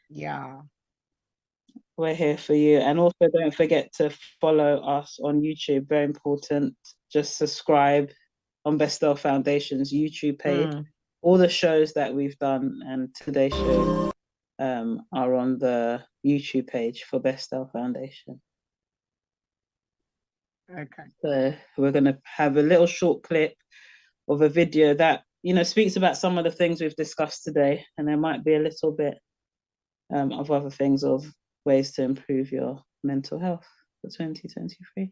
yeah, we're here for you. And also don't forget to follow us on YouTube. Very important. Just subscribe on Bestel Foundation's YouTube page. All the shows that we've done and today's show are on the YouTube page for Bestel Foundation. Okay. So we're going to have a little short clip of a video that, speaks about some of the things we've discussed today. And there might be a little bit of other things of ways to improve your mental health for 2023.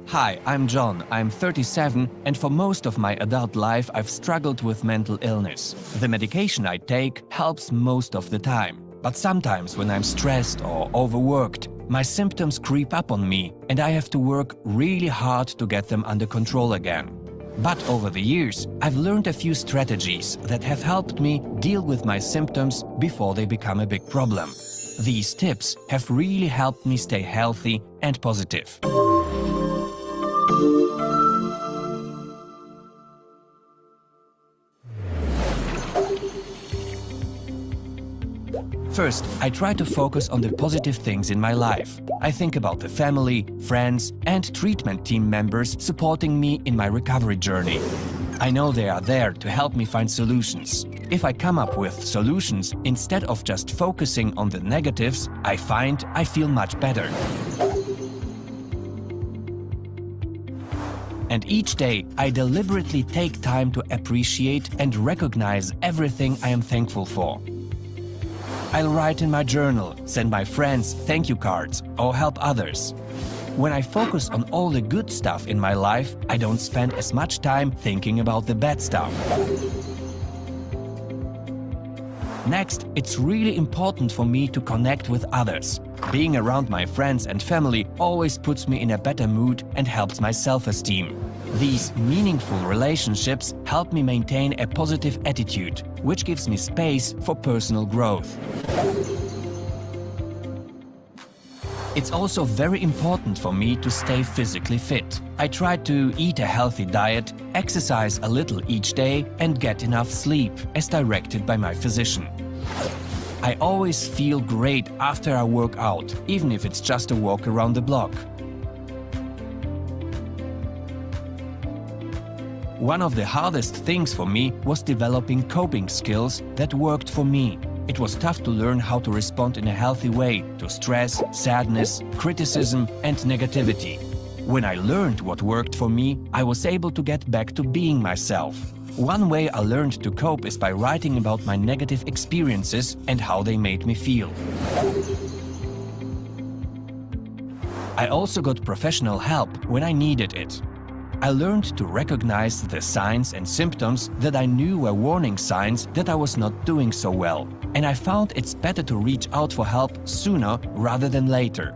Hi, I'm John. I'm 37, and for most of my adult life, I've struggled with mental illness. The medication I take helps most of the time. But sometimes when I'm stressed or overworked, my symptoms creep up on me, and I have to work really hard to get them under control again. But over the years, I've learned a few strategies that have helped me deal with my symptoms before they become a big problem. These tips have really helped me stay healthy and positive. First, I try to focus on the positive things in my life. I think about the family, friends, and treatment team members supporting me in my recovery journey. I know they are there to help me find solutions. If I come up with solutions instead of just focusing on the negatives, I find I feel much better. And each day, I deliberately take time to appreciate and recognize everything I am thankful for. I'll write in my journal, send my friends thank you cards, or help others. When I focus on all the good stuff in my life, I don't spend as much time thinking about the bad stuff. Next, it's really important for me to connect with others. Being around my friends and family always puts me in a better mood and helps my self-esteem. These meaningful relationships help me maintain a positive attitude, which gives me space for personal growth. It's also very important for me to stay physically fit. I try to eat a healthy diet, exercise a little each day, and get enough sleep, as directed by my physician. I always feel great after I work out, even if it's just a walk around the block. One of the hardest things for me was developing coping skills that worked for me. It was tough to learn how to respond in a healthy way to stress, sadness, criticism, and negativity. When I learned what worked for me, I was able to get back to being myself. One way I learned to cope is by writing about my negative experiences and how they made me feel. I also got professional help when I needed it. I learned to recognize the signs and symptoms that I knew were warning signs that I was not doing so well. And I found it's better to reach out for help sooner rather than later.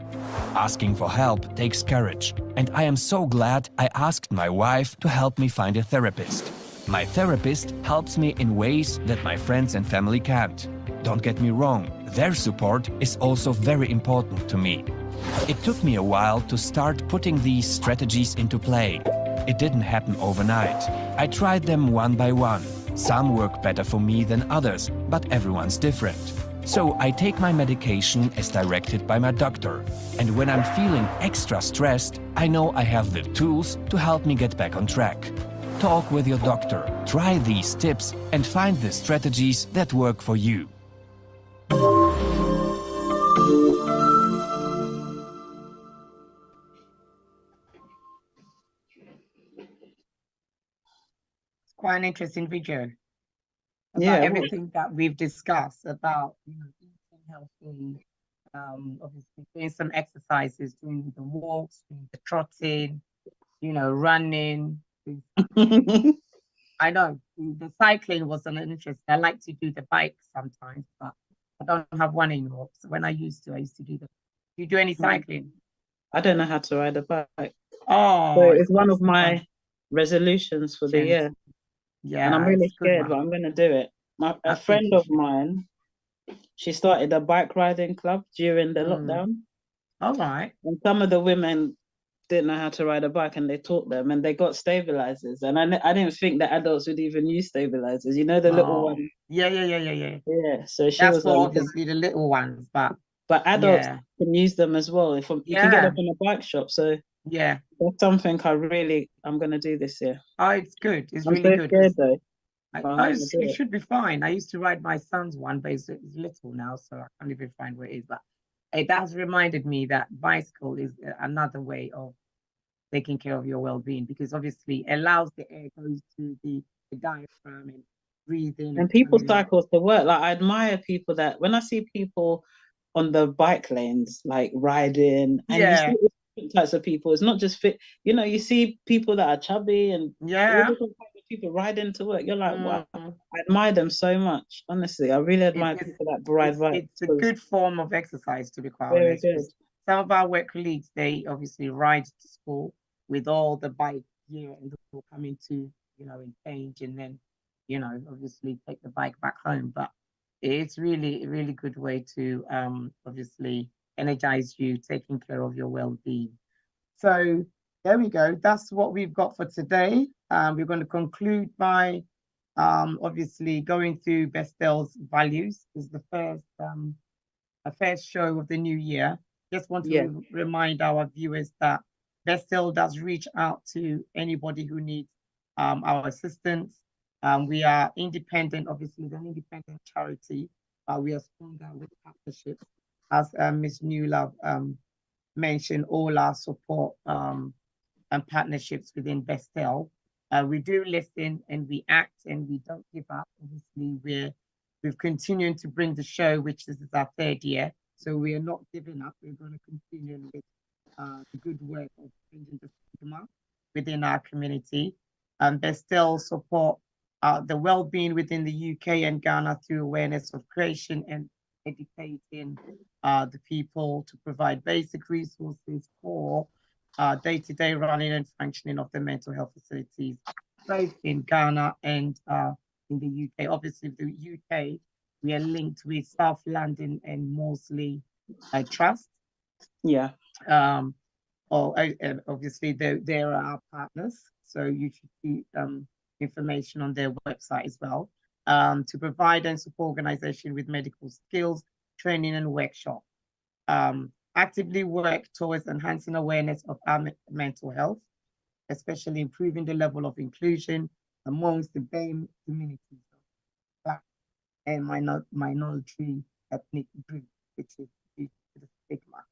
Asking for help takes courage, and I am so glad I asked my wife to help me find a therapist. My therapist helps me in ways that my friends and family can't. Don't get me wrong, their support is also very important to me. It took me a while to start putting these strategies into play. It didn't happen overnight. I tried them one by one. Some work better for me than others, but everyone's different. So I take my medication as directed by my doctor. And when I'm feeling extra stressed, I know I have the tools to help me get back on track. Talk with your doctor, try these tips, and find the strategies that work for you. Quite an interesting video Yeah, about it was. everything that we've discussed about, eating healthy, obviously doing some exercises, doing the walks, doing the trotting, running. I know the cycling was an interest. I like to do the bike sometimes, but I don't have one anymore. So when I used to do the. Do you do any cycling? I don't know how to ride a bike. Oh, So it's one of my fun. resolutions for the year. Yeah, And I'm really it's a good scared, but one. I'm going to do it. A I think friend you of should. mine, she started a bike riding club during the lockdown. All right. And some of the women didn't know how to ride a bike and they taught them and they got stabilizers. And I didn't think that adults would even use stabilizers. You know, the little Oh, one. yeah. Yeah. So she That's was for like, obviously the little ones, but but adults yeah, can use them as well. You can get yeah, them in a bike shop. So yeah. that's something I'm going to do this year. Oh, it's good. It's I'm really so good scared because though, but I'm going to do it it. should be fine. I used to ride my son's one, but it's little now, so I can't even find where it is. But it has reminded me that bicycle is another way of taking care of your well-being because obviously it allows the air goes to the diaphragm and breathing And and people coming in. cycle to work. Like I admire people that when I see people on the bike lanes, like riding, and you see Yeah, different types of people. It's not just fit. You see people that are chubby and all yeah. different types of people riding to work. You're like, wow, Mm. I admire them so much. Honestly, I really admire people that ride bikes. It's a good form of exercise, to be quite Very honest. good. Because some of our work colleagues, they obviously ride to school with all the bike gear and they'll come into, and change and then, obviously take the bike back home. But it's really, a really good way to obviously energize you, taking care of your well-being. So there we go. That's what we've got for today. We're going to conclude by obviously going through Bestel's values. This is the first show of the new year. Just want Yeah. to remind our viewers that Bestel does reach out to anybody who needs our assistance. We are independent, obviously, an independent charity. We are stronger with partnerships, as Ms. Newlove mentioned, all our support and partnerships within Bestel. We do listen and we act and we don't give up. Obviously, we've continued to bring the show, which is our third year. So we are not giving up. We're going to continue with the good work of bringing the stigma within our community. Bestel support the well-being within the UK and Ghana through awareness of creation and educating the people to provide basic resources for day-to-day running and functioning of the mental health facilities, both in Ghana and in the UK. Obviously, the UK, we are linked with South London and Moseley Trust. Yeah. Obviously, they're our partners, so you should see information on their website as well, to provide and support organization with medical skills, training and workshop. Actively work towards enhancing awareness of our mental health, especially improving the level of inclusion amongst the BAME communities, Black and minority ethnic groups, which is due to the stigma.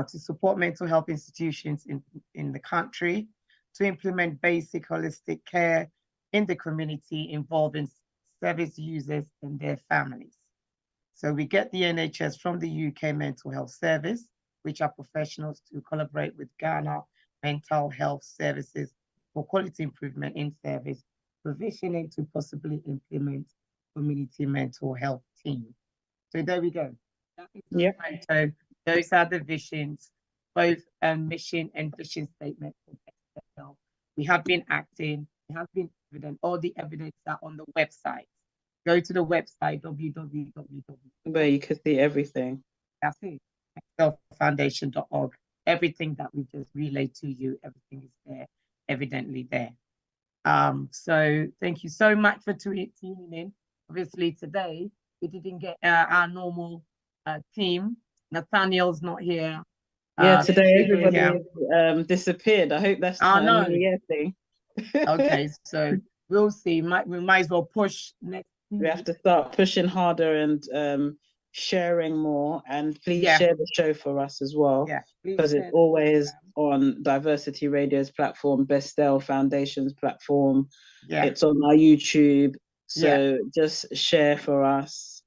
To support mental health institutions in the country, to implement basic holistic care in the community involving service users and their families. So we get the NHS from the UK Mental Health Service, which are professionals to collaborate with Ghana Mental Health Services for quality improvement in service, provisioning to possibly implement community mental health team. So there we go. Yeah. So those are the visions, both mission and vision statement for Best. We have been acting, we have been evident, all the evidence are on the website. Go to the website, www. Where you can see everything. That's it, excelfoundation.org. Everything that we just relayed to you, everything is there, evidently there. So thank you so much for tuning in. Obviously today, we didn't get our normal team. Nathaniel's not here. Yeah, today everybody disappeared. I hope that's not a New Year thing. Okay, so we'll see. We might as well push next. We have to start pushing harder and sharing more. And please share the show for us as well. Yeah, because it's always on Diversity Radio's platform, Bestel Foundation's platform. Yeah. It's on our YouTube. So just share for us.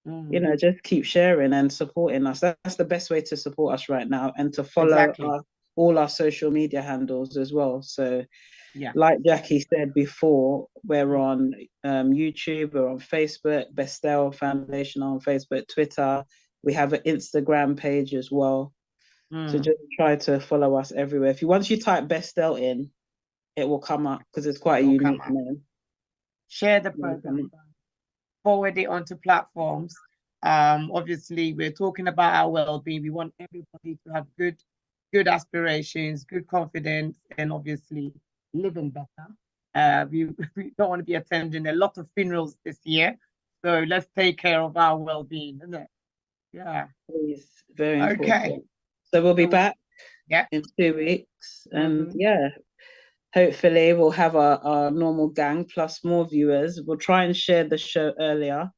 You know, just keep sharing and supporting us. That's the best way to support us right now, and to follow all our social media handles as well. So like Jacqui said before, we're on YouTube, we're on Facebook, Bestel Foundation on Facebook, Twitter. We have an Instagram page as well. So just try to follow us everywhere. Once you type Bestel in, it will come up because it's quite a unique name. Share the program, forward it onto platforms. Obviously, we're talking about our well-being. We want everybody to have good aspirations, good confidence, and obviously living better. We don't want to be attending a lot of funerals this year, so let's take care of our well-being, isn't it? Yeah, please, very important. Okay, so we'll be back in 2 weeks, and hopefully we'll have our normal gang plus more viewers. We'll try and share the show earlier,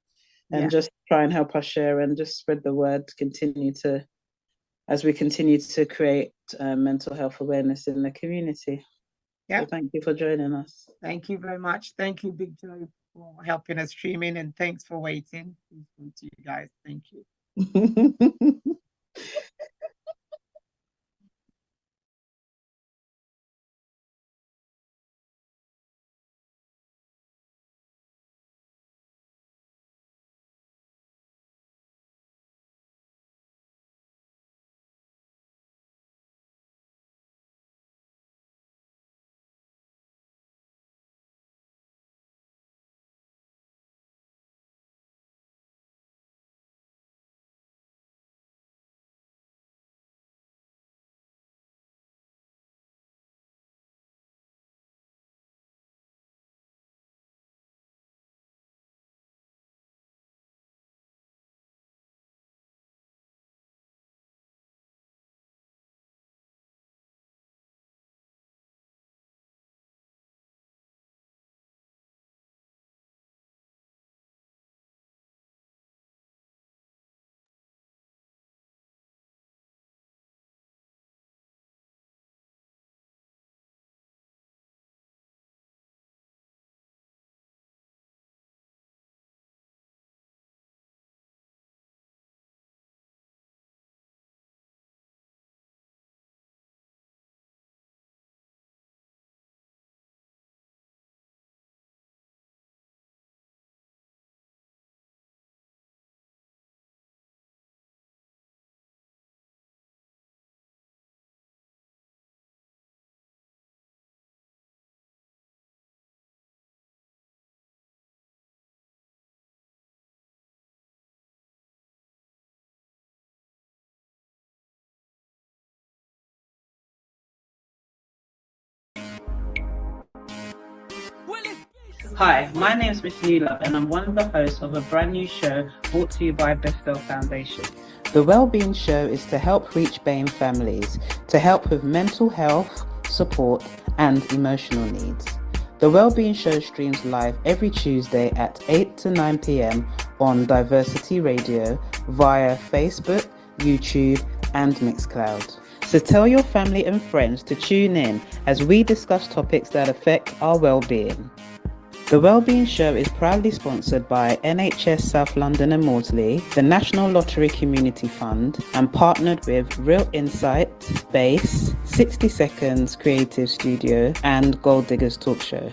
and just try and help us share and just spread the word. As we continue to create mental health awareness in the community. Yeah. So thank you for joining us. Thank you very much. Thank you, Big Joe, for helping us stream in, and thanks for waiting. To you guys. Thank you. Hi, my name is Miss Newlove and I'm one of the hosts of a brand new show brought to you by Bethel Foundation. The Wellbeing Show is to help reach BAME families, to help with mental health, support and emotional needs. The Wellbeing Show streams live every Tuesday at 8 to 9 p.m. on Diversity Radio via Facebook, YouTube and Mixcloud. So tell your family and friends to tune in as we discuss topics that affect our well-being. The Wellbeing Show is proudly sponsored by NHS South London and Maudsley, the National Lottery Community Fund, and partnered with Real Insight, Base, 60 Seconds Creative Studio, and Gold Diggers Talk Show.